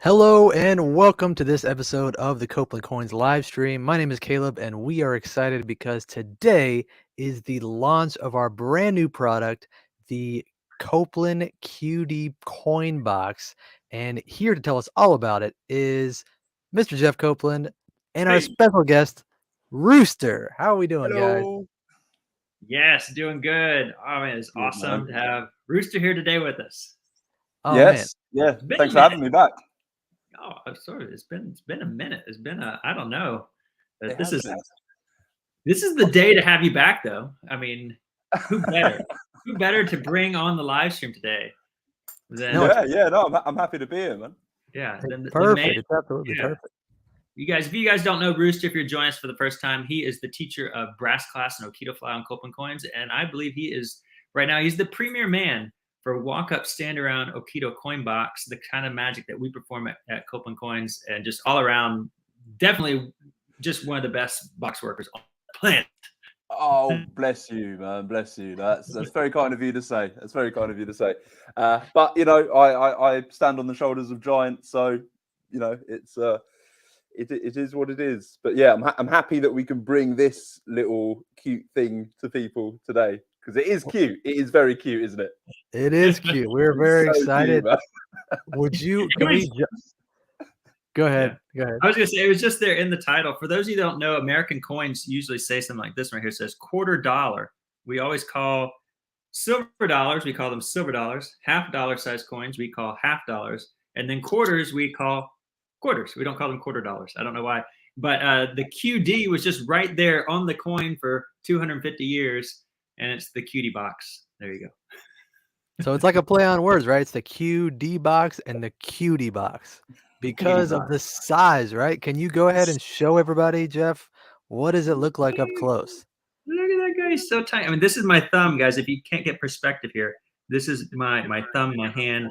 Hello and welcome to this episode of the Copeland Coins live stream. My name is Caleb and we are excited because today is the launch of our brand new product, the Copeland QD Coin Box. And here to tell us all about it is Mr. Jeff Copeland and our Hey. special guest, Rooster. How are we doing, guys? Hello. Yes, doing good. Oh man, it's Good, awesome man. to have Rooster here today with us. Oh man, Yes, yeah. been Thanks a for having me back. Oh, I'm sorry. It's been a minute. It's been I don't know. It This has is been. this is the day to have you back though. I mean, who better? Who better to bring on the live stream today than No, Yeah. No, I'm happy to be here, man. than the perfect. man. It's absolutely Yeah. perfect. If you guys don't know Rooster, if you're joining us for the first time, he is the teacher of brass class and Okido Fly on Copeland Coins, and I believe he is right now. He's the premier man for walk up, stand around Okido coin box, the kind of magic that we perform at Copeland Coins, and just all around, definitely just one of the best box workers on the planet. Oh, bless you, man. Bless you. That's very kind of you to say. That's very kind of you to say. But you know, I stand on the shoulders of giants, so you know, it is what it is. But yeah, I'm happy that we can bring this little cute thing to people today because it is cute. It is very cute, isn't it? It is cute. We're very It's so excited. cute, man. Would you? Can we? Go ahead. Yeah. Go ahead. I was gonna say it was just there in the title. For those of you who don't know, American coins usually say something like this right here. It says $quarter. We always call silver dollars, we call them silver dollars. $half size coins, we call $half. And then quarters, we call quarters. We don't call them $quarter. I don't know why. But the QD was just right there on the coin for 250 years. And it's the cutie box. There you go. So it's like a play on words, right? It's the QD box and the cutie box because of the size, right? Can you go ahead and show everybody, Jeff? What does it look like up close? Look at that guy. He's so tiny. I mean, this is my thumb, guys. If you can't get perspective here, this is my thumb, my hand.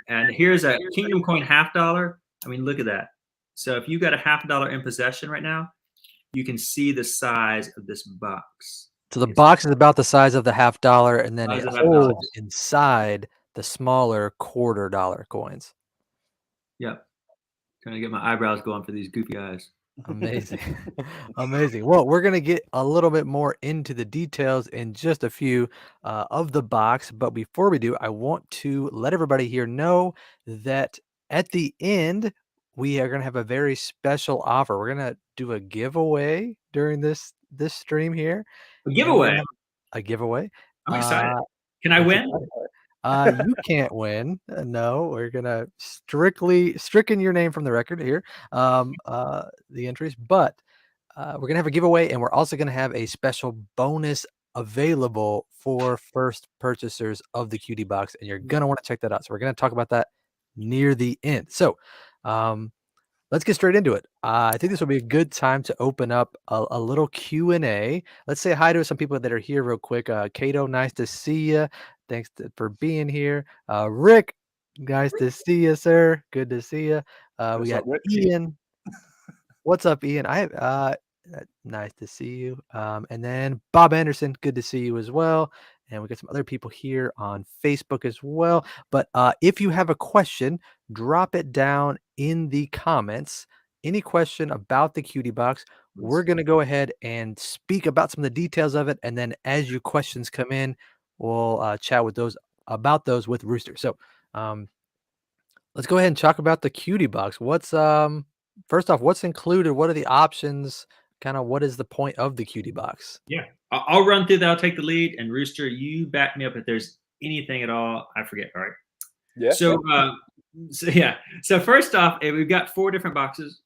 And here's a Kingdom Coin $half. I mean, look at that. So if you got a $half in possession right now, you can see the size of this box. So the box is about the size of the $half, and then Size it of $half. holds inside the smaller $quarter coins. Yep. Trying to get my eyebrows going for these goofy eyes. Amazing. Amazing. Well, we're going to get a little bit more into the details in just a few of the box. But before we do, I want to let everybody here know that at the end, we are going to have a very special offer. We're going to do a giveaway during this stream here. A giveaway. A giveaway. I'm excited. Can I win? You can't win. No, we're gonna stricken your name from the record here. The entries, but we're gonna have a giveaway, and we're also gonna have a special bonus available for first purchasers of the QD box, and you're gonna want to check that out. So we're gonna talk about that near the end. So let's get straight into it. I think this will be a good time to open up a little Q&A. Let's say hi to some people that are here real quick. Cato, nice to see you. Thanks for being here. Rick, nice to see you, sir. Good to see you. We got Ian. What's up, Ian? Nice to see you. And then Bob Anderson, good to see you as well. And we got some other people here on Facebook as well. But if you have a question, drop it down in the comments. Any question about the cutie box, we're going to go ahead and speak about some of the details of it. And then as your questions come in, we'll chat with about those with Rooster. So let's go ahead and talk about the cutie box. What's first off, what's included? What are the options? Kind of what is the point of the cutie box? Yeah, I'll run through that. I'll take the lead. And Rooster, you back me up if there's anything at all I forget. All right. Yeah. So first off, we've got 4 different boxes.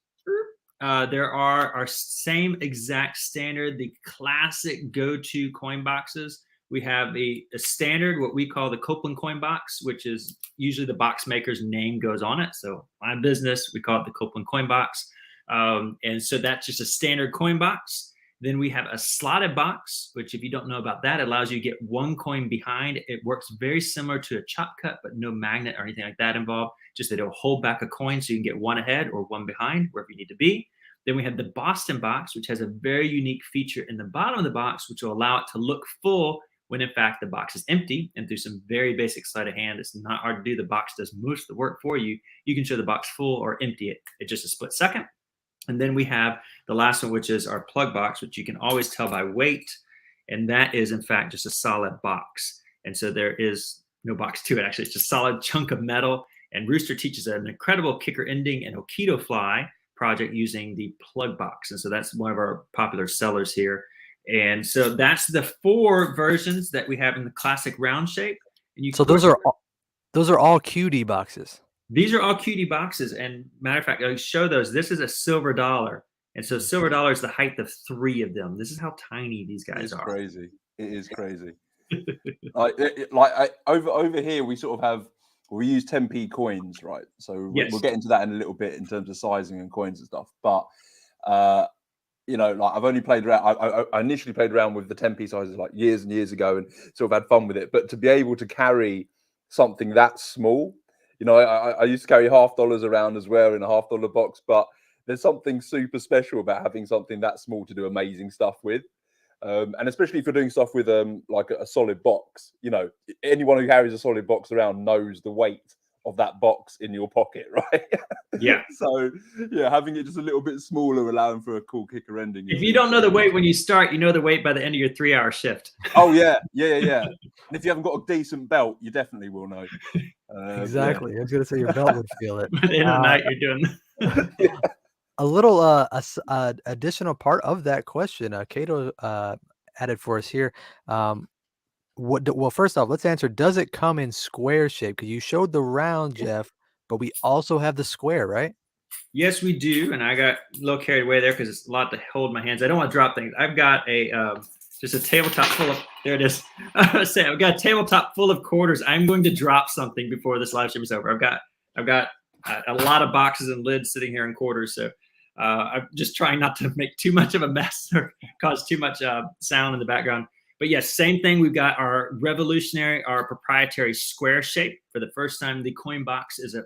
There are our same exact standard, the classic go-to coin boxes. We have a standard, what we call the Copeland coin box, which is usually the box maker's name goes on it. So my business, we call it the Copeland coin box. And so that's just a standard coin box. Then we have a slotted box, which if you don't know about that, allows you to get 1 coin behind. It works very similar to a chop cut, but no magnet or anything like that involved. Just that it'll hold back a coin so you can get 1 ahead or 1 behind, wherever you need to be. Then we have the Boston box, which has a very unique feature in the bottom of the box, which will allow it to look full when in fact the box is empty. And through some very basic sleight of hand, it's not hard to do. The box does most of the work for you. You can show the box full or empty it at just a split second. And then we have the last one, which is our plug box, which you can always tell by weight. And that is, in fact, just a solid box. And so there is no box to it. Actually, it's just a solid chunk of metal. And Rooster teaches an incredible kicker ending and Okido fly project using the plug box. And so that's one of our popular sellers here. And so that's the 4 versions that we have in the classic round shape. And you So those are all QD boxes. These are all QD boxes. And matter of fact, I'll show those. This is a silver dollar. And so silver dollar is the height of 3 of them. This is how tiny these guys are. Crazy. It is crazy. Over here, we sort of have, we use 10p coins, right? So yes. We'll get into that in a little bit in terms of sizing and coins and stuff. But, you know, like I've only played around, I initially played around with the 10p sizes like years and years ago and sort of had fun with it. But to be able to carry something that small, you know, I used to carry $half around as well in a $half box, but there's something super special about having something that small to do amazing stuff with. And especially if you're doing stuff with like a solid box, you know, anyone who carries a solid box around knows the weight of that box in your pocket, right? Yeah. So yeah, having it just a little bit smaller, allowing for a cool kicker ending. If you don't know the weight when you start, you know the weight by the end of your 3-hour shift. Oh yeah. And if you haven't got a decent belt, you definitely will know. Exactly. Yeah. I was going to say your belt would feel it. By the end of the night, you're doing. A little additional part of that question, Cato added for us here. Well, first off, let's answer. Does it come in square shape? Because you showed the round, Jeff, but we also have the square, right? Yes, we do. And I got a little carried away there because it's a lot to hold in my hands. I don't want to drop things. I've got a just a tabletop full of. There it is. I was saying I've got a tabletop full of quarters. I'm going to drop something before this live stream is over. I've got a lot of boxes and lids sitting here in quarters. So I'm just trying not to make too much of a mess or cause too much sound in the background. But yes, same thing. We've got our revolutionary, our proprietary square shape. For the first time, the coin box is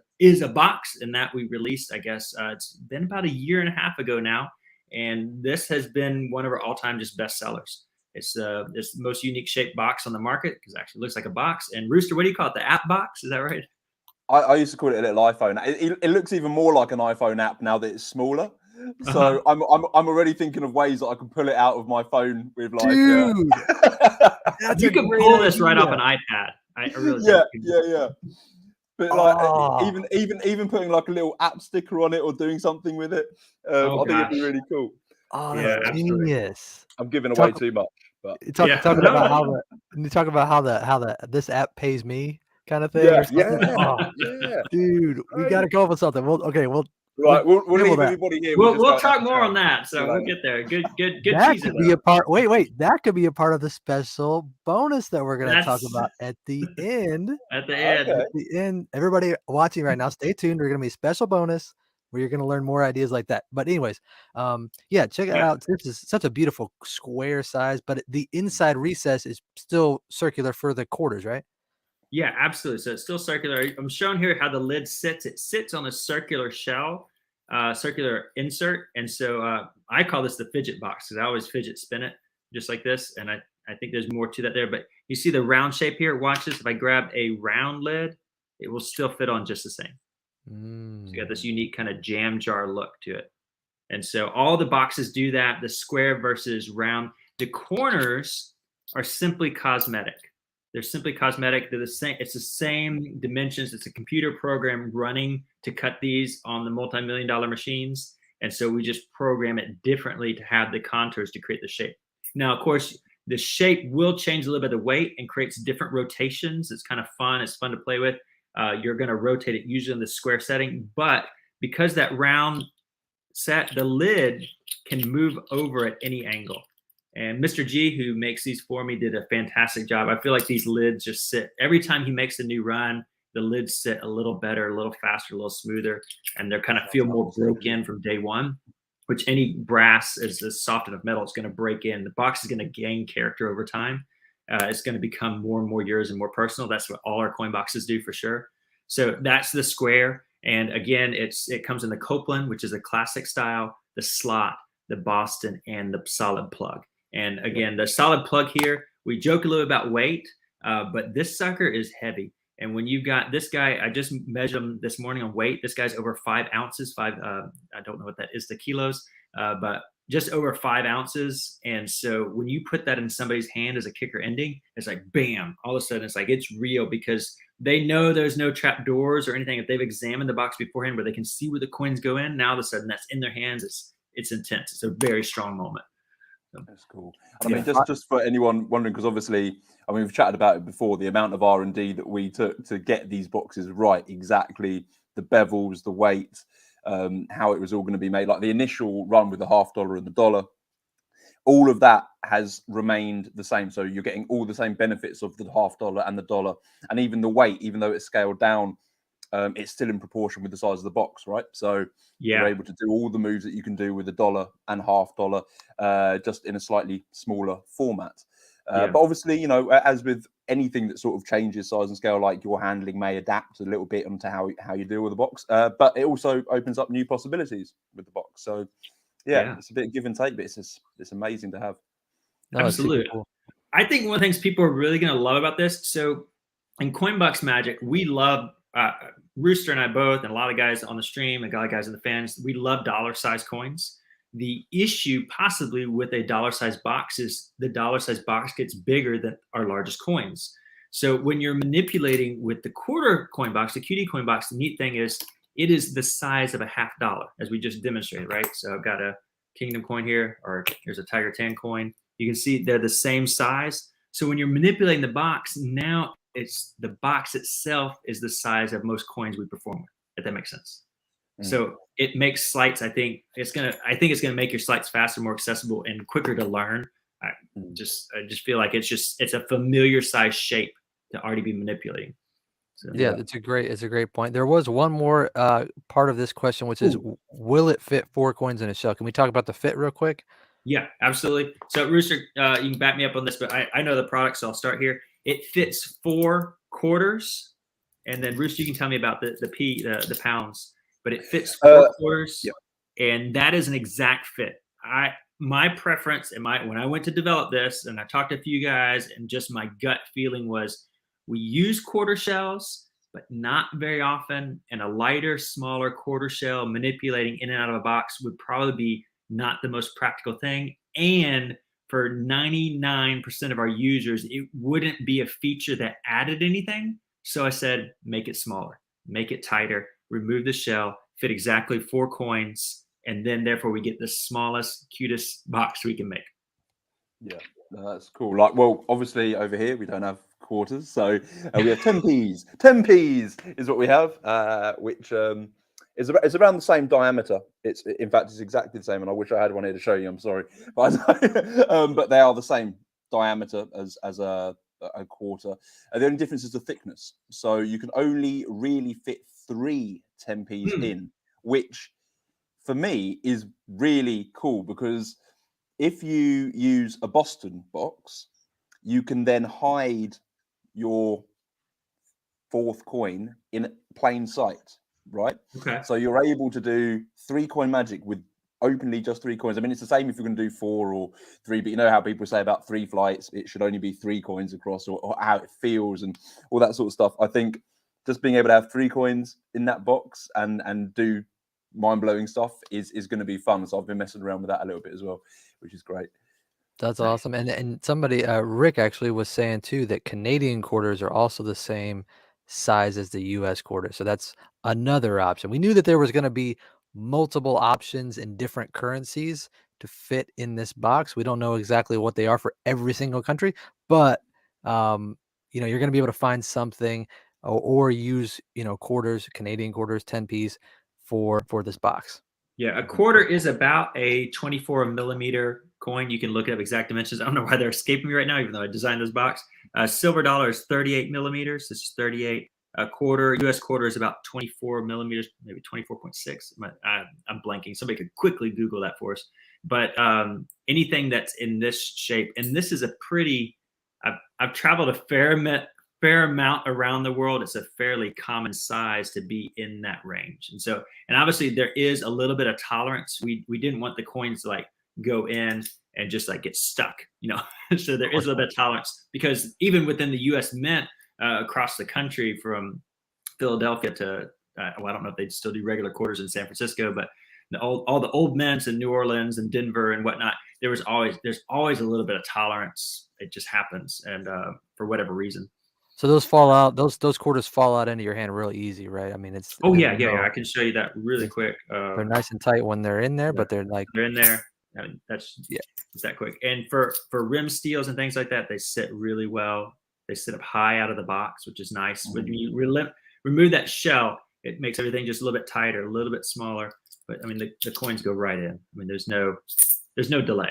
a box, and that we released, I guess, it's been about 1.5 years ago now. And this has been one of our all-time just best sellers. It's the most unique shaped box on the market because it actually looks like a box. And Rooster, what do you call it? The app box? Is that right? I used to call it a little iPhone. It looks even more like an iPhone app now that it's smaller. So I'm already thinking of ways that I can pull it out of my phone with like. Dude, you can pull this right off an iPad. I really yeah. But like even putting like a little app sticker on it or doing something with it, I think it'd be really cool. Oh, that's genius! I'm giving away too much. But talking about how this app pays me kind of thing. Yeah. Dude, we got to come up with something. We'll leave everybody here. We'll talk more on that. So we'll get there. Good. That could be a part. Wait. That could be a part of the special bonus that we're going to talk about at the end. At the end. Everybody watching right now, stay tuned. We're going to be a special bonus where you're going to learn more ideas like that. But anyways, check it out. This is such a beautiful square size, but the inside recess is still circular for the quarters, right? Yeah, absolutely. So it's still circular. I'm showing here how the lid sits. It sits on a circular shell, circular insert. And so I call this the fidget box because I always fidget spin it just like this. And I think there's more to that there. But you see the round shape here? Watch this. If I grab a round lid, it will still fit on just the same. So you got this unique kind of jam jar look to it. And so all the boxes do that. The square versus round. The corners are simply cosmetic. They're simply cosmetic. They're the same. It's the same dimensions. It's a computer program running to cut these on the multi-million-dollar machines. And so we just program it differently to have the contours to create the shape. Now, of course, the shape will change a little bit of weight and creates different rotations. It's kind of fun. It's fun to play with. You're going to rotate it usually in the square setting. But because that round set, the lid can move over at any angle. And Mr. G, who makes these for me, did a fantastic job. I feel like these lids just sit. Every time he makes a new run, the lids sit a little better, a little faster, a little smoother, and they're kind of feel more broke in from day one, which any brass is soft enough metal, it's going to break in. The box is going to gain character over time. It's going to become more and more yours and more personal. That's what all our coin boxes do for sure. So that's the square. And again, it comes in the Copeland, which is a classic style, the slot, the Boston, and the solid plug. And again, the solid plug here, we joke a little about weight, but this sucker is heavy. And when you've got this guy, I just measured him this morning on weight. This guy's over 5 ounces. I don't know what that is to kilos, but just over 5 ounces. And so when you put that in somebody's hand as a kicker ending, it's like bam! All of a sudden, it's like it's real because they know there's no trap doors or anything. If they've examined the box beforehand, where they can see where the coins go in, now all of a sudden that's in their hands. It's intense. It's a very strong moment. That's cool. I mean, just for anyone wondering, because obviously, I mean, we've chatted about it before, the amount of R&D that we took to get these boxes right, exactly the bevels, the weight, how it was all going to be made, like the initial run with the $half and the dollar, all of that has remained the same. So you're getting all the same benefits of the $half and the dollar, and even the weight, even though it's scaled down, it's still in proportion with the size of the box, right? So you're able to do all the moves that you can do with a $1 and $half, just in a slightly smaller format. But obviously, you know, as with anything that sort of changes size and scale, like your handling may adapt a little bit onto how you deal with the box. But it also opens up new possibilities with the box. So it's a bit of give and take, but it's amazing to have. No, absolutely. Cool. I think one of the things people are really going to love about this. So in Coinbox Magic, we love Rooster and I both, and a lot of guys on the stream, and a lot of guys in the fans, we love dollar-sized coins. The issue possibly with a dollar-sized box is the dollar-sized box gets bigger than our largest coins. So when you're manipulating with the quarter coin box, the QD coin box, the neat thing is it is the size of a $half, as we just demonstrated, right? So I've got a Kingdom coin here, or here's a Tiger 10 coin. You can see they're the same size. So when you're manipulating the box, now it's the box itself is the size of most coins we perform with, if that makes sense. So it makes sleights. I think it's gonna make your sleights faster, more accessible, and quicker to learn. I just feel like it's a familiar size shape to already be manipulating. So, it's a great point. There was one more part of this question, which is, will it fit 4 coins in a shell? Can we talk about the fit real quick? Yeah, absolutely. So Rooster, you can back me up on this, but I know the product, so I'll start here. It fits 4 quarters, and then Rooster, you can tell me about the pounds, but it fits 4 quarters, and that is an exact fit. My preference and when I went to develop this, and I talked to a few guys, and just my gut feeling was we use quarter shells, but not very often, and a lighter, smaller quarter shell manipulating in and out of a box would probably be not the most practical thing. And for 99% of our users, it wouldn't be a feature that added anything. So I said, make it smaller, make it tighter, remove the shell, fit exactly 4 coins, and then therefore we get the smallest, cutest box we can make. Yeah, that's cool. Like, well, obviously over here we don't have quarters, so we have 10p's. 10p's is what we have, which is around the same diameter. In fact, it's exactly the same, and I wish I had one here to show you. I'm sorry, but but they are the same diameter as a quarter. The only difference is the thickness. So you can only really fit 3 10p's in, which for me is really cool, because if you use a Boston box, you can then hide your 4th coin in plain sight, right? Okay. So you're able to do 3 coin magic with openly just 3 coins. I mean, it's the same if you're going to do 4 or 3, but you know how people say about 3 flights, it should only be 3 coins across, or how it feels and all that sort of stuff. I think just being able to have 3 coins in that box and do mind-blowing stuff is going to be fun. So I've been messing around with that a little bit as well, which is great. That's awesome. And somebody, Rick actually was saying too that Canadian quarters are also the same size as the US quarter. So that's another option. We knew that there was going to be multiple options in different currencies to fit in this box. We don't know exactly what they are for every single country, but you know, you're going to be able to find something or use, you know, quarters, Canadian quarters, 10p's for this box. Yeah, a quarter is about a 24 millimeter coin. You can look up exact dimensions. I don't know why they're escaping me right now, even though I designed this box. Silver dollar is 38 millimeters. This is 38. A quarter, US quarter is about 24 millimeters, maybe 24.6. I'm blanking. Somebody could quickly Google that for us. But anything that's in this shape, and this is a pretty, I've traveled a fair amount around the world. It's a fairly common size to be in that range. And so, and obviously there is a little bit of tolerance. We didn't want the coins to like go in and just like get stuck, So there is a little bit of tolerance, because even within the U.S. Mint, across the country from Philadelphia to well, I don't know if they still do regular quarters in San Francisco, but all the old mints in New Orleans and Denver and whatnot, there's always a little bit of tolerance. It just happens, and for whatever reason. So those fall out. Those quarters fall out into your hand really easy, right? I mean, it's. Oh yeah. I can show you that really quick. They're nice and tight when they're in there, but they're like they're in there. I mean, it's that quick. And for rim steels and things like that, they sit really well. They sit up high out of the box, which is nice. When you remove that shell, it makes everything just a little bit tighter, a little bit smaller. But I mean, the coins go right in. I mean, there's no delay.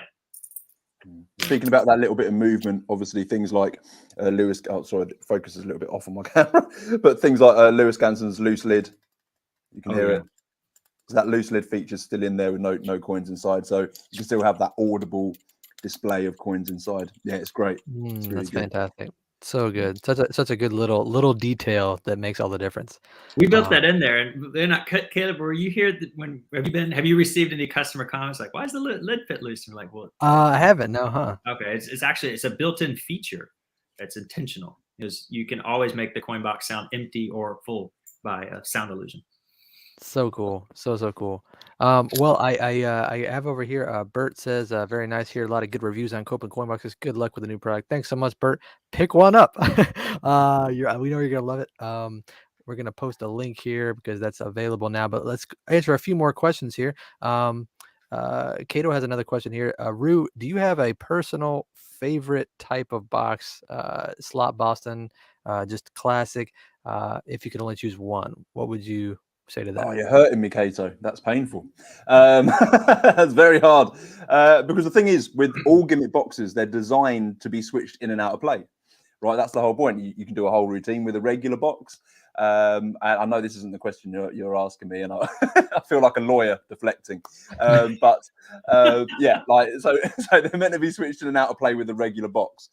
Speaking about that little bit of movement, obviously things like Lewis. Oh, sorry, the focus is a little bit off on my camera. But things like Lewis Ganson's loose lid, you can hear it. So that loose lid feature is still in there with no coins inside, so you can still have that audible display of coins inside. Yeah, it's great. It's really that's good. fantastic. So good. Such a good little detail that makes all the difference. We built that in there, and they're not cut. Caleb, were you here when have you received any customer comments like, why is the lid fit loose? And we're like, well, I haven't. No, huh? Okay, it's actually a built-in feature that's intentional, because you can always make the coin box sound empty or full by a sound illusion. So cool. So cool. Well, I have over here, Bert says, very nice here. A lot of good reviews on Copeland Coin Boxes. Good luck with the new product. Thanks so much, Bert. Pick one up. We know you're going to love it. We're going to post a link here because that's available now, but let's answer a few more questions here. Cato has another question here. Rue, do you have a personal favorite type of box? Slot Boston, just classic. If you could only choose one, what would you say to that? Oh, you're hurting me, Cato. That's painful. That's very hard. Because the thing is, with all gimmick boxes, they're designed to be switched in and out of play. Right? That's the whole point. You can do a whole routine with a regular box. And I know this isn't the question you're asking me, and I feel like a lawyer deflecting. But yeah, like so they're meant to be switched in and out of play with a regular box.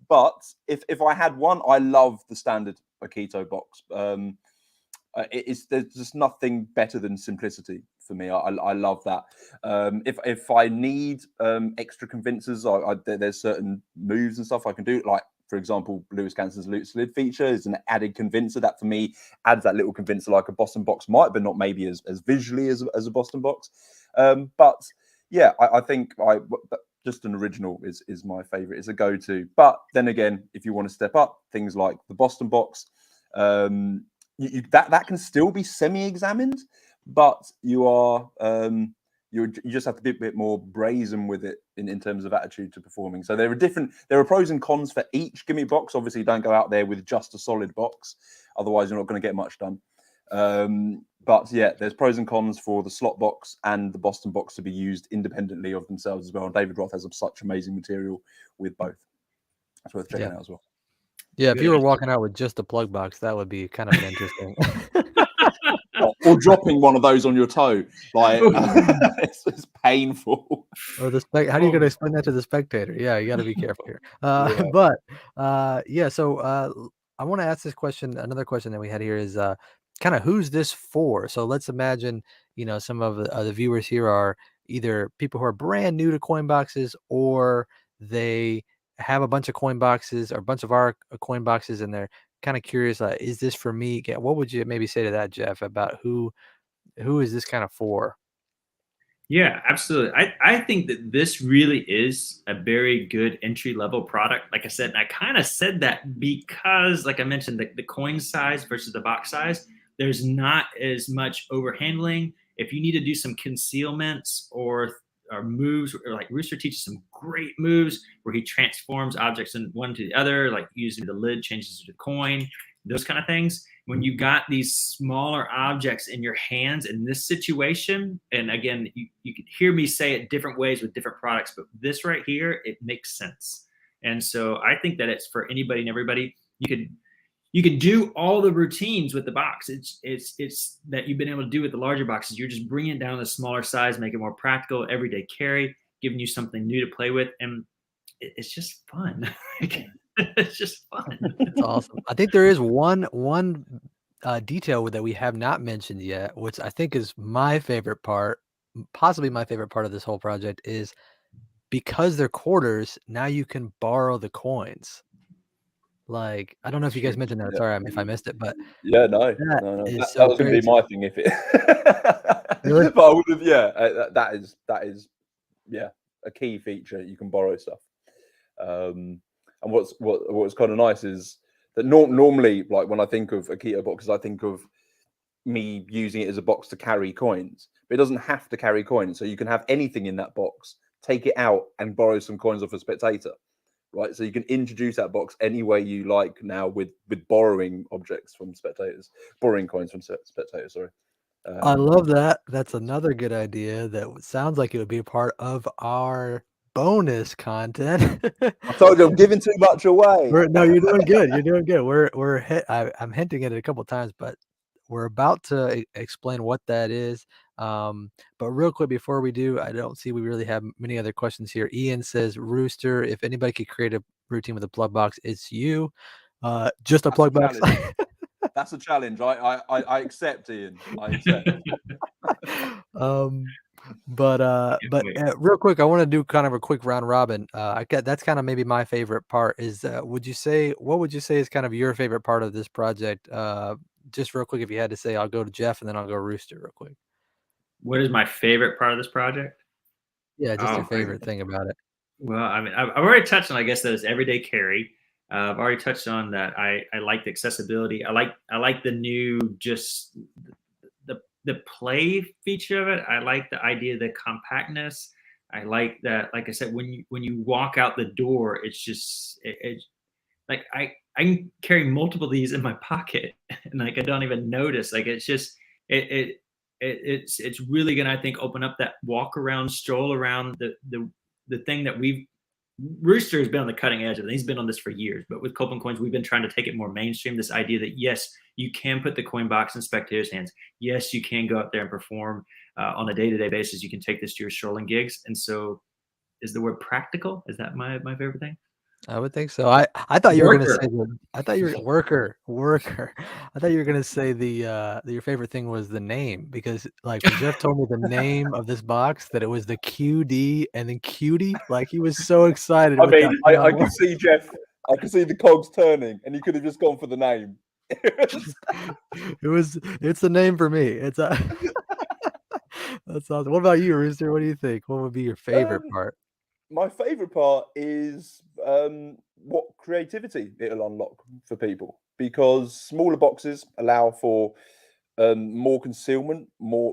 But if I had one, I love the standard Akito box. There's just nothing better than simplicity for me. I love that. If I need extra convincers, there's certain moves and stuff I can do. Like, for example, Lewis Ganson's loose lid feature is an added convincer that for me adds that little convincer like a Boston box might, but not maybe as visually as a Boston box. But yeah, I think just an original is my favorite. It's a go-to. But then again, if you want to step up, things like the Boston box, that can still be semi-examined, but you just have to be a bit more brazen with it in terms of attitude to performing. So there are pros and cons for each gimmick box. Obviously, don't go out there with just a solid box, otherwise you're not going to get much done. But yeah, there's pros and cons for the slot box and the Boston box to be used independently of themselves as well. And David Roth has such amazing material with both. That's worth checking out as well. Yeah, if you were walking out with just a plug box, that would be kind of an interesting. Or dropping one of those on your toe, like it's painful. Or how are you going to explain that to the spectator? Yeah, you got to be careful here. But yeah, so I want to ask this question. Another question that we had here is kind of who's this for? So let's imagine, some of the viewers here are either people who are brand new to coin boxes, or they have a bunch of coin boxes or a bunch of our coin boxes, and they're kind of curious, is this for me? What would you maybe say to that, Jeff, about who is this kind of for? Yeah, absolutely. I think that this really is a very good entry level product. Like I said, and I kind of said that because, like I mentioned, the coin size versus the box size, there's not as much overhandling. If you need to do some concealments or moves, or like Rooster teaches some great moves where he transforms objects in one to the other, like using the lid changes to the coin, those kind of things. When you got these smaller objects in your hands in this situation, and again, you could hear me say it different ways with different products, but this right here, it makes sense. And so I think that it's for anybody and everybody. You could do all the routines with the box. It's that you've been able to do with the larger boxes. You're just bringing it down to the smaller size, make it more practical, everyday carry, giving you something new to play with, and it's just fun. It's just fun. It's awesome. I think there is one detail that we have not mentioned yet, which I think is my favorite part, possibly my favorite part of this whole project, is because they're quarters, now you can borrow the coins. Like, I don't know if you guys mentioned that. Yeah. Sorry if I missed it, but Yeah, no, that no, no. is That so was going to be crazy. my thing if it. Really? But I would have. Yeah, that is yeah a key feature. You can borrow stuff. And what's kind of nice is that normally, like when I think of a keto boxes, I think of me using it as a box to carry coins, but it doesn't have to carry coins. So you can have anything in that box, take it out and borrow some coins off a spectator, right? So you can introduce that box any way you like now with borrowing objects from spectators, borrowing coins from spectators. Sorry. I love that. That's another good idea that sounds like it would be a part of our bonus content. I told you I'm giving too much away. No, you're doing good. You're doing good. I'm hinting at it a couple times, but we're about to explain what that is. But real quick before we do, I don't see we really have many other questions here. Ian says, Rooster, if anybody could create a routine with a plug box, it's you. Just a That's plug a box. challenge. That's a challenge. I accept, Ian. I accept. Real quick, I want to do kind of a quick round robin. That's kind of maybe my favorite part is, what would you say is kind of your favorite part of this project? Just real quick, if you had to say, I'll go to Jeff and then I'll go Rooster real quick. What is my favorite part of this project? Yeah, just your Oh, great. favorite thing about it. Well, I mean, I've already touched on, I guess, that it's everyday carry. I've already touched on that. I like the accessibility. I like the new just the play feature of it. I like the idea of the compactness. I like that, like I said, when you walk out the door, it's just like I can carry multiple of these in my pocket and like I don't even notice. Like it's just it's really gonna, I think, open up that walk around, stroll around the thing that Rooster has been on the cutting edge of it. He's been on this for years, but with Copeland Coins, we've been trying to take it more mainstream. This idea that yes, you can put the coin box in spectators' hands. Yes, you can go out there and perform on a day-to-day basis. You can take this to your strolling gigs. And so, is the word practical? Is that my favorite thing? I would think so. I thought you were gonna Worker. say I thought you were worker. I thought you were gonna say that your favorite thing was the name because like when Jeff told me the name of this box that it was the QD and then cutie, like he was so excited I with that. mean, I could see Jeff. I could see the cogs turning, and you could have just gone for the name. It's the name for me. It's that's awesome. What about you, Rooster? What do you think? What would be your favorite Um, part? my favorite part is what creativity it'll unlock for people because smaller boxes allow for more concealment,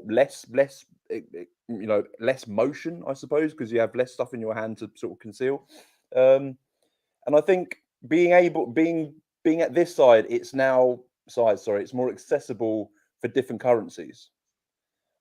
less less motion, I suppose, because you have less stuff in your hand to sort of conceal. And I think being at this side, it's more accessible for different currencies.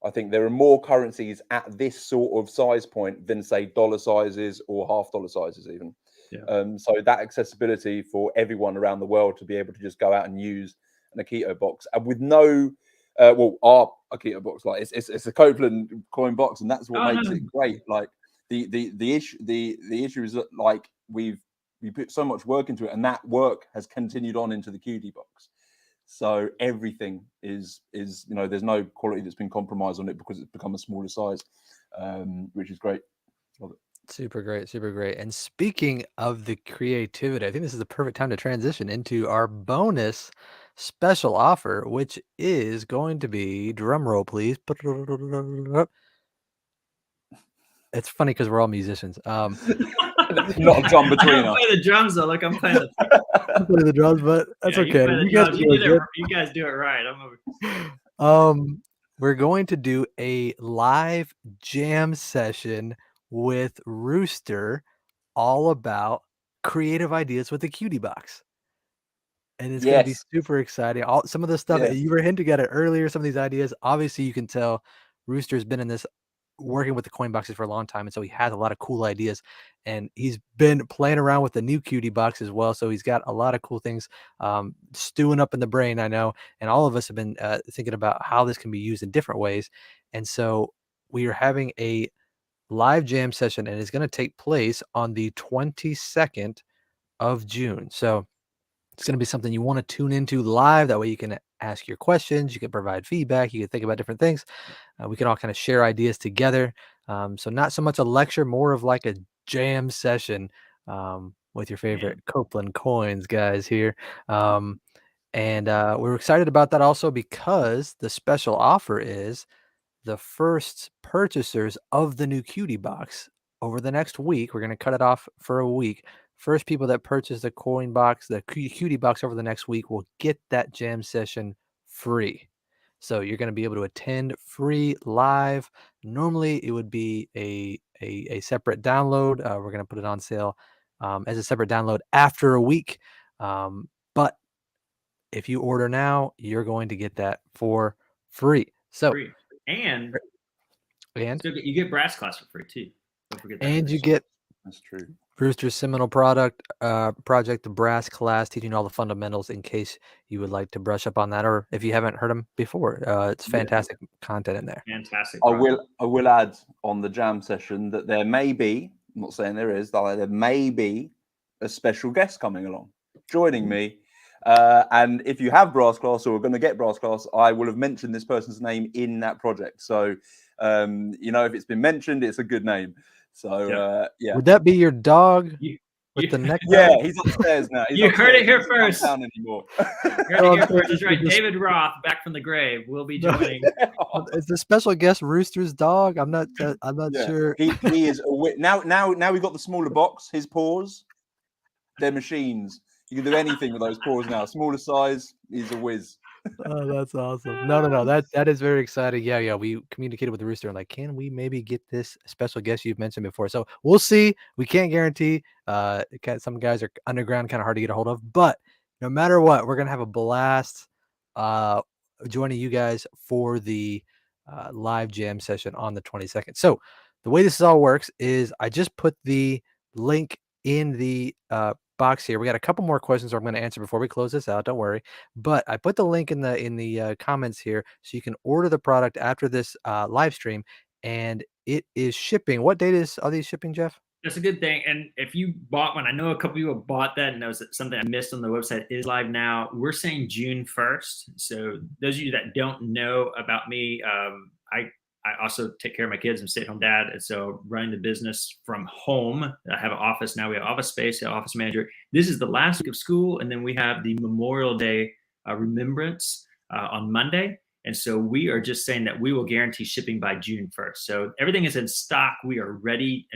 I think there are more currencies at this sort of size point than say dollar sizes or $half sizes even. Yeah. So that accessibility for everyone around the world to be able to just go out and use an Akito box and with no, our Akito box, like it's a Copeland coin box, and that's what makes it great. Like the issue is that like we put so much work into it, and that work has continued on into the QD box. So everything is there's no quality that's been compromised on it because it's become a smaller size, which is great. Love it. Super great, super great. And speaking of the creativity, I think this is the perfect time to transition into our bonus special offer, which is going to be drum roll, please. It's funny because we're all musicians. Not a drum between I don't us. play the drums though, like I'm playing I'm playing the drums, but that's yeah, okay. You play the You guys drums. are doing good. You guys do it right. I'm over. We're going to do a live jam session with Rooster all about creative ideas with the cutie box. And it's gonna be Yes. super exciting. Some of the stuff Yes. you were hinting at it earlier, some of these ideas, obviously you can tell Rooster's been in this working with the coin boxes for a long time, and so he has a lot of cool ideas. And he's been playing around with the new cutie box as well. So he's got a lot of cool things stewing up in the brain, I know. And all of us have been thinking about how this can be used in different ways. And so we are having a live jam session, and it's going to take place on the 22nd of June. So it's going to be something you want to tune into live. That way you can ask your questions, you can provide feedback, you can think about different things. We can all kind of share ideas together. So not so much a lecture, more of like a jam session with your favorite Copeland Coins guys here. And we're excited about that also because the special offer is the first purchasers of the new Cutie Box over the next week. We're going to cut it off for a week. First people that purchase the coin box, the Cutie Box over the next week will get that jam session free. So you're going to be able to attend free live. Normally it would be a separate download. We're going to put it on sale as a separate download after a week. But if you order now, you're going to get that for free. So Free. And you get brass class for free too. Don't forget that. And you get That's true. Brewster's seminal project, the brass class, teaching all the fundamentals in case you would like to brush up on that, or if you haven't heard them before. It's fantastic content in there. Fantastic. I will add on the jam session that there may be, I'm not saying there is, there may be a special guest coming along, joining me. And if you have brass class or are going to get brass class, I will have mentioned this person's name in that project. So, if it's been mentioned, it's a good name. So, yeah. Would that be your dog with the neck? Yeah, he's upstairs now. You heard it here first. Down anymore. That's right. David Roth, back from the grave, will be joining. Is the special guest Rooster's dog? I'm not sure. He is now we've got the smaller box. His paws, they're machines. You can do anything with those paws now. Smaller size, he's a whiz. Oh, that's awesome. No. That is very exciting. Yeah. We communicated with the Rooster and like, can we maybe get this special guest you've mentioned before? So we'll see. We can't guarantee. Some guys are underground, kind of hard to get a hold of. But no matter what, we're gonna have a blast joining you guys for the live jam session on the 22nd. So the way this all works is I just put the link in the box here. We got a couple more questions I'm going to answer before we close this out. Don't worry. But I put the link in the comments here so you can order the product after this live stream, and it is shipping. What date are these shipping, Jeff? That's a good thing. And if you bought one, I know a couple people bought that and knows that something I missed on the website is live now. We're saying June 1st. So those of you that don't know about me, I also take care of my kids. I'm a stay-at-home dad, and so running the business from home. I have an office now. We have office space, an office manager. This is the last week of school, and then we have the Memorial Day remembrance on Monday. And so we are just saying that we will guarantee shipping by June 1st. So everything is in stock. We are ready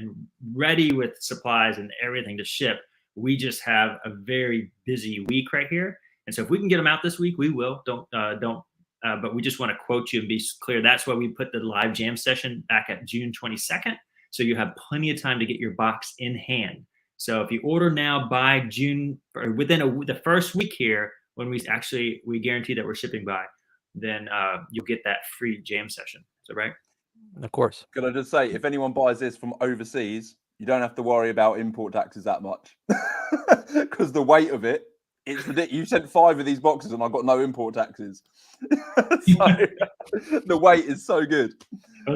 with supplies and everything to ship. We just have a very busy week right here. And so if we can get them out this week, we will. But we just want to quote you and be clear. That's why we put the live jam session back at June 22nd. So you have plenty of time to get your box in hand. So if you order now by June, or within the first week here, when we guarantee that we're shipping by, then you'll get that free jam session. So, right? Of course. Could I just say, if anyone buys this from overseas, you don't have to worry about import taxes that much because the weight of it. It's ridiculous. You sent 5 of these boxes and I got no import taxes. So, the weight is so good. Well,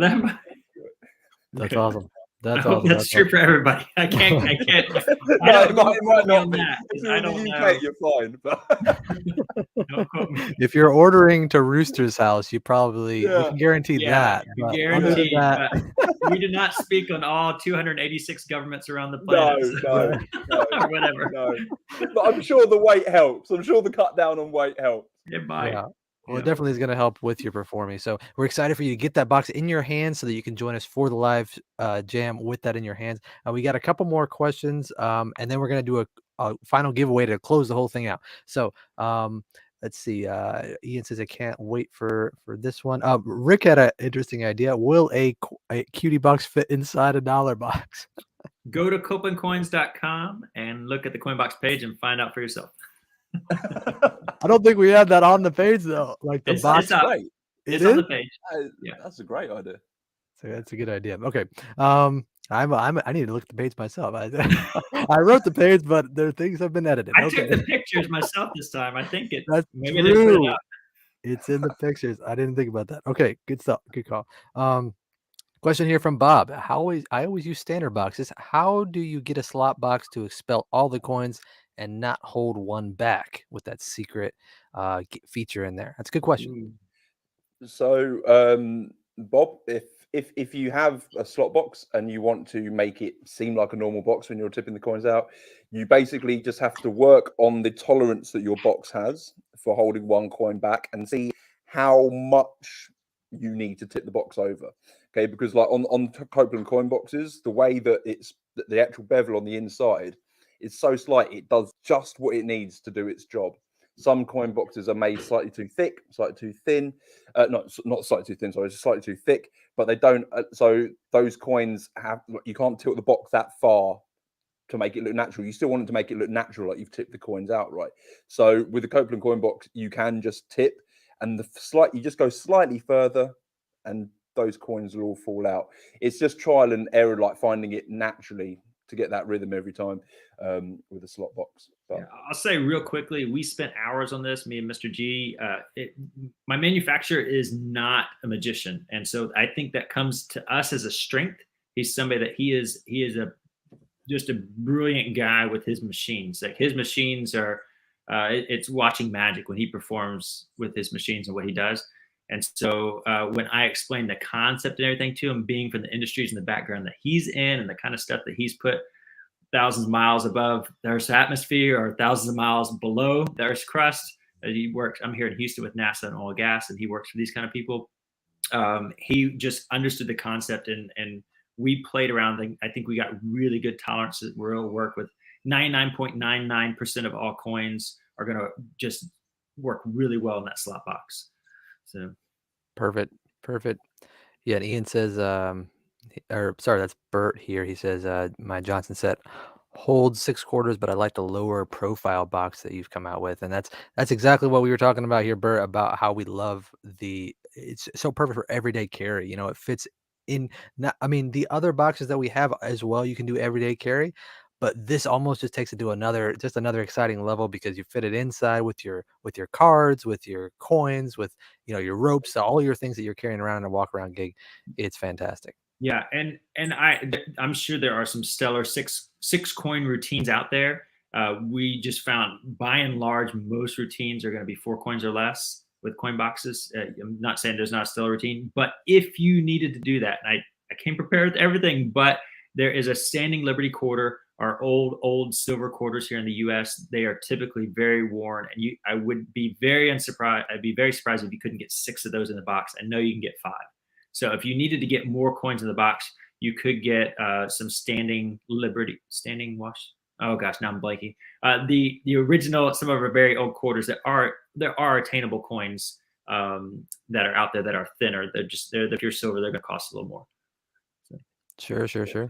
that's awesome. That's awesome. That's true for everybody. I can't. It might not be. If you're in the UK, you're fine. But if you're ordering to Rooster's house, you probably we can guarantee that. Guarantee that. We do not speak on all 286 governments around the planet. No. Or whatever. No. But I'm sure the weight helps. I'm sure the cut down on weight helps. It might. Yeah. Well, it definitely is going to help with your performing. So we're excited for you to get that box in your hands so that you can join us for the live jam with that in your hands. We got a couple more questions, and then we're going to do a final giveaway to close the whole thing out. So let's see. Ian says, I can't wait for this one. Rick had an interesting idea. Will a Cutie Box fit inside a dollar box? Go to copelandcoins.com and look at the coin box page and find out for yourself. I don't think we had that on the page though. Like the box, it's on the page. That's a great idea. So that's a good idea. Okay, I need to look at the page myself. I wrote the page, but there things have been edited. I took the pictures myself this time. I think that's maybe true. It's in the pictures. I didn't think about that. Okay, good stuff. Good call. Question here from Bob. I always use standard boxes. How do you get a slot box to expel all the coins and not hold one back with that secret feature in there? That's a good question. So, Bob, if if you have a slot box and you want to make it seem like a normal box when you're tipping the coins out, you basically just have to work on the tolerance that your box has for holding one coin back and see how much you need to tip the box over. Okay, because like on Copeland coin boxes, the way that it's the actual bevel on the inside is so slight, it does just what it needs to do its job. Some coin boxes are made slightly too thick, slightly too thin. Not slightly too thin, sorry, just slightly too thick. But they don't. So those coins have, you can't tilt the box that far to make it look natural. You still want it to make it look natural, like you've tipped the coins out, right? So with the Copeland coin box, you can just tip, and you just go slightly further, and those coins will all fall out. It's just trial and error, like finding it naturally to get that rhythm every time with a slot box. But yeah, I'll say real quickly, we spent hours on this, me and Mr. G. My manufacturer is not a magician, and so I think that comes to us as a strength. He's somebody that he is just a brilliant guy with his machines. Like his machines are, it's watching magic when he performs with his machines and what he does. And so when I explained the concept and everything to him, being from the industries in the background that he's in and the kind of stuff that he's put thousands of miles above the Earth's atmosphere or thousands of miles below the Earth's crust, he works. I'm here in Houston with NASA and oil and gas, and he works for these kind of people. He just understood the concept, and we played around. I think we got really good tolerances. We'll work with 99.99% of all coins are going to just work really well in that slot box. So Perfect. Yeah, and Ian says, or sorry, that's Bert here. He says, my Johnson set holds 6 quarters, but I like the lower profile box that you've come out with. And that's exactly what we were talking about here, Bert, about how we love it's so perfect for everyday carry. You know, it fits in. I mean, the other boxes that we have as well, you can do everyday carry, but this almost just takes it to another exciting level because you fit it inside with your cards, with your coins, with your ropes, all your things that you're carrying around in a walk around gig. It's fantastic. yeah, and I'm sure there are some stellar six coin routines out there. We just found, by and large, most routines are going to be 4 coins or less with coin boxes. I'm not saying there's not a stellar routine, but if you needed to do that, and I came prepared with everything, but there is a standing Liberty quarter. Our old silver quarters here in the U.S., they are typically very worn, and I would be very surprised if you couldn't get 6 of those in the box. I know you can get 5. So if you needed to get more coins in the box, you could get some standing wash. Oh gosh, now I'm blanking. The original, some of our very old quarters there are attainable coins that are out there that are thinner. They're the pure silver. They're going to cost a little more. So. Sure.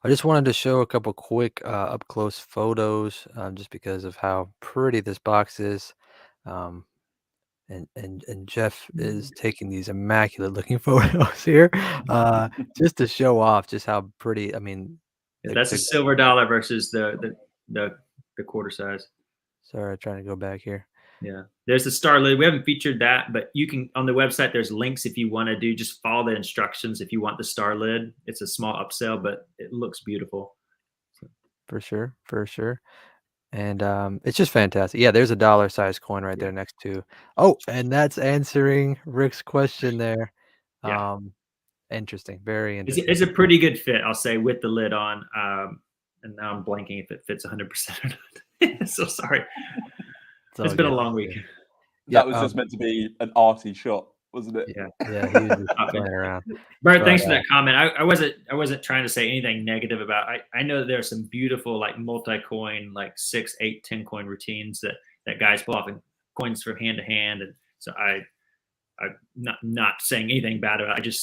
I just wanted to show a couple quick up close photos, just because of how pretty this box is. And Jeff is taking these immaculate looking photos here, just to show off just how pretty. I mean, That's a silver dollar versus the quarter size. Sorry, trying to go back here. Yeah, there's the star lid. We haven't featured that, but you can, on the website, there's links if you want to just follow the instructions if you want the star lid. It's a small upsell, but it looks beautiful. For sure. And it's just fantastic. Yeah, there's a dollar size coin right there next to. Oh, and that's answering Rick's question there. Yeah. Interesting. Very interesting. It's a pretty good fit, I'll say, with the lid on. And now I'm blanking if it fits 100% or not. So sorry. It's been a long week. That was just meant to be an arty shot, wasn't it? Yeah. He was just playing around. Bert, thanks for that comment. I wasn't trying to say anything negative about. I know that there are some beautiful like multi-coin, like 6, 8, 10 coin routines that guys pull off and coins from hand to hand, and so I'm not saying anything bad about it.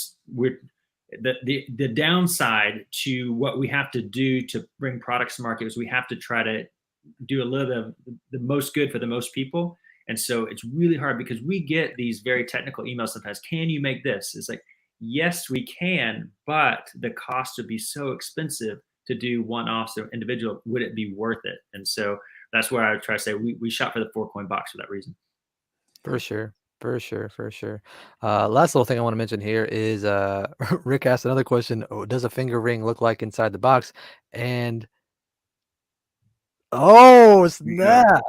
The downside to what we have to do to bring products to market is we have to try to do a little bit of the most good for the most people. And so it's really hard because we get these very technical emails sometimes. Can you make this? It's like, yes, we can, but the cost would be so expensive to do one-offs or individual. Would it be worth it? And so that's where I would try to say we shot for the 4 coin box for that reason. For sure. Last little thing I want to mention here is Rick asked another question. Oh, does a finger ring look like inside the box? And oh, snap.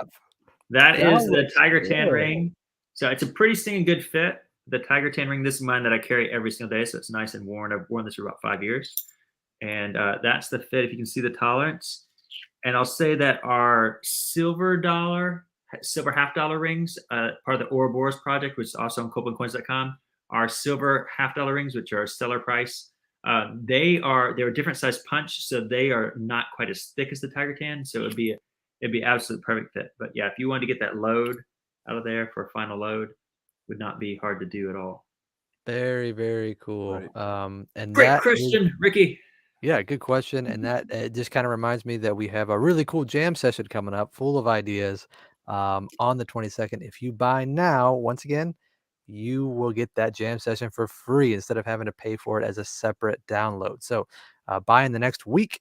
That is the Tiger Tan ring. So it's a pretty stinging good fit. the Tiger Tan ring. This is mine that I carry every single day, so it's nice and worn. I've worn this for about 5 years, and that's the fit. If you can see the tolerance, and I'll say that our silver $half rings, part of the Ouroboros project, which is also on CopelandCoins.com, our silver $half rings, which are a stellar price. They're a different size punch, so they are not quite as thick as the Tiger Tan. So it'd be absolute perfect fit. But yeah, if you wanted to get that load out of there for a final load, would not be hard to do at all. Very, very cool. Right. And Great that question, Ricky. yeah, good question. And that it just kind of reminds me that we have a really cool jam session coming up, full of ideas, on the 22nd. If you buy now, once again, you will get that jam session for free instead of having to pay for it as a separate download. So buy in the next week,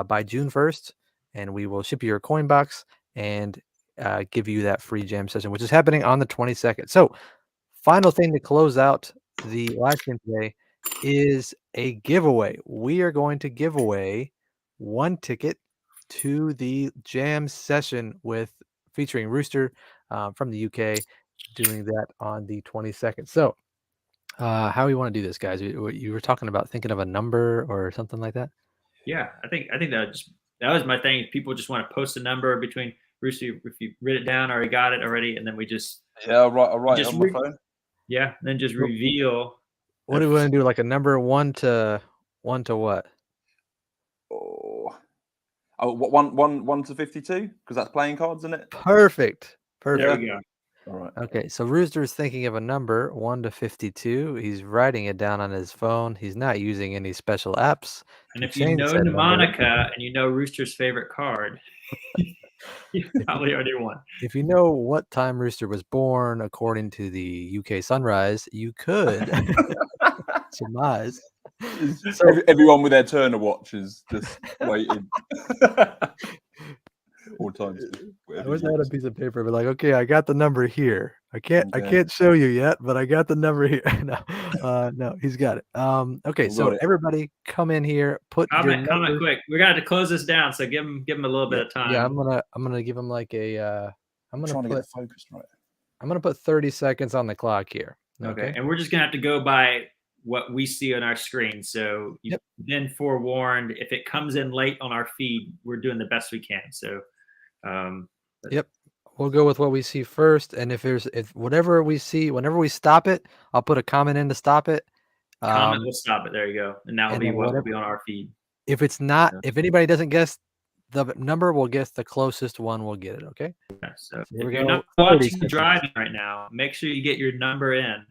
by June 1st, and we will ship you your coin box and give you that free jam session, which is happening on the 22nd. So final thing to close out the live stream today is a giveaway. We are going to give away 1 ticket to the jam session featuring Rooster from the UK, doing that on the 22nd. So, how we want to do this, guys? You were talking about thinking of a number or something like that. Yeah, I think that was my thing. People just want to post a number between Rooster. If you write it down, already got it already, and then we just I'll write it on my phone. then just reveal. What do we want to do? Like a number 1 to what? One to 52, because that's playing cards, isn't it? Perfect. There you go. All right. Okay, so Rooster's thinking of a number 1 to 52. He's writing it down on his phone. He's not using any special apps. And if you know mnemonic and you know Rooster's favorite card, you probably already won. If you know what time Rooster was born according to the UK sunrise, you could surmise. So everyone with their Turner watch is just waiting. All times. I wish I had a piece of paper, but like, okay, I got the number here. I can't show you yet, but I got the number here. No, he's got it. Okay, so everybody come in here, put comment quick. We got to close this down, so give him a little bit of time. Yeah, I'm gonna give him like a I'm gonna get focused right. I'm gonna put 30 seconds on the clock here. Okay. And we're just gonna have to go by what we see on our screen. So you've been forewarned. If it comes in late on our feed, we're doing the best we can. So we'll go with what we see first. And if whatever we see, whenever we stop it, I'll put a comment in to stop it. Comment will stop it. There you go. And that will be what will be on our feed. If it's not, if anybody doesn't guess the number, we'll guess the closest one will get it. Okay. Yeah, so if you're not watching driving right now, make sure you get your number in,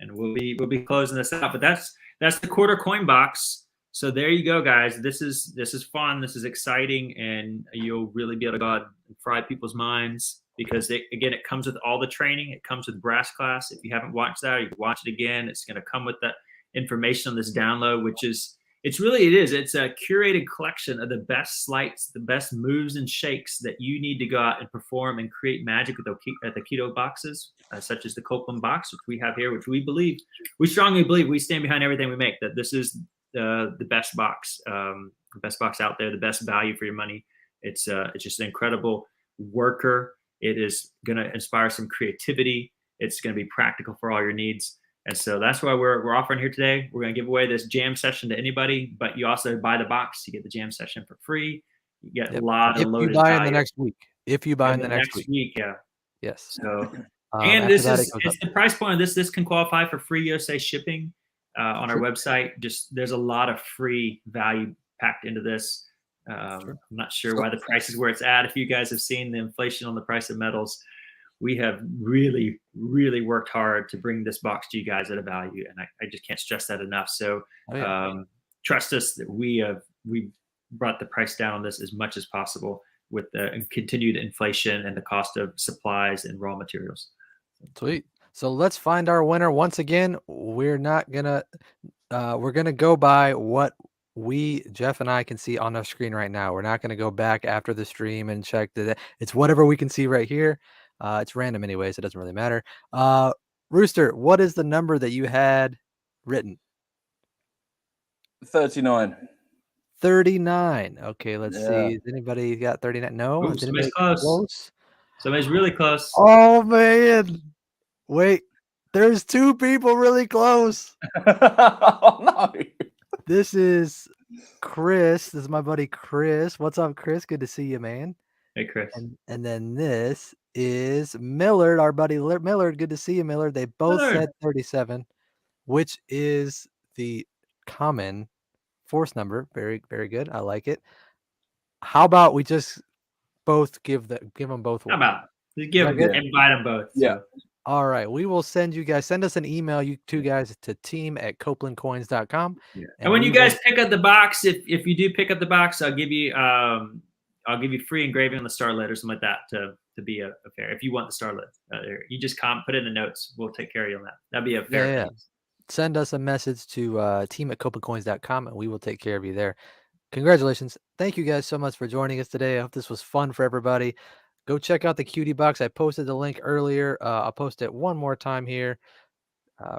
and we'll be closing this out. But that's the quarter coin box. So there you go, guys. This is fun. This is exciting, and you'll really be able to go out and fry people's minds, because it comes with all the training. It comes with brass class. If you haven't watched that, you can watch it again. It's going to come with the information on this download, which is it's a curated collection of the best sleights, the best moves and shakes that you need to go out and perform and create magic with the keto boxes, such as the Copeland box, which we have here, which we strongly believe, we stand behind everything we make, that this is the best box out there, the best value for your money. It's just an incredible worker. It is going to inspire some creativity. It's going to be practical for all your needs. And so that's why we're offering here today. We're going to give away this jam session to anybody, but you also buy the box, you get the jam session for free. You get a lot of loaded value. If you buy in the next week. If you buy in the next week. Yeah. Yes. So, and it's the price point of this. This can qualify for free USA shipping on our website. Just there's a lot of free value packed into this. I'm not sure why the price is where it's at. If you guys have seen the inflation on the price of metals, we have really, really worked hard to bring this box to you guys at a value, and I just can't stress that enough. So trust us that we brought the price down on this as much as possible with the continued inflation and the cost of supplies and raw materials. Sweet. So let's find our winner. Once again, we're gonna go by what Jeff and I can see on our screen right now. We're not going to go back after the stream and check that. It's whatever we can see right here. It's random anyways. It doesn't really matter. Rooster, what is the number that you had written? 39. 39. Okay, let's see. Has anybody got 39? No. Ooh, somebody's close. Somebody's really close. Oh man. Wait. There's 2 people really close. Oh no. This is Chris. This is my buddy Chris. What's up, Chris? Good to see you, man. Hey, Chris. And then this is Millard, our buddy Millard. Good to see you, Millard. They both Millard. said 37, which is the common force number. Very, very good. I like it. How about we just both give them both How one? about just that good? invite them both? Yeah. So. All right. We will send us an email, you 2 guys, to team@copelandcoins.com. Yeah. And when you guys pick up the box, if you do pick up the box, I'll give you free engraving on the starlet or something like that to be a fair. If you want the starlet, you just put it in the notes. We'll take care of you on that. That'd be a fair. Yeah. Send us a message to team@copelandcoins.com and we will take care of you there. Congratulations. Thank you guys so much for joining us today. I hope this was fun for everybody. Go check out the cutie box. I posted the link earlier. I'll post it one more time here.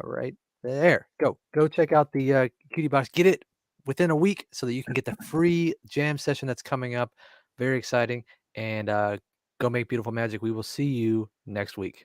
Right there. Go check out the cutie box. Get it within a week so that you can get the free jam session that's coming up. Very exciting. And go make beautiful magic. We will see you next week.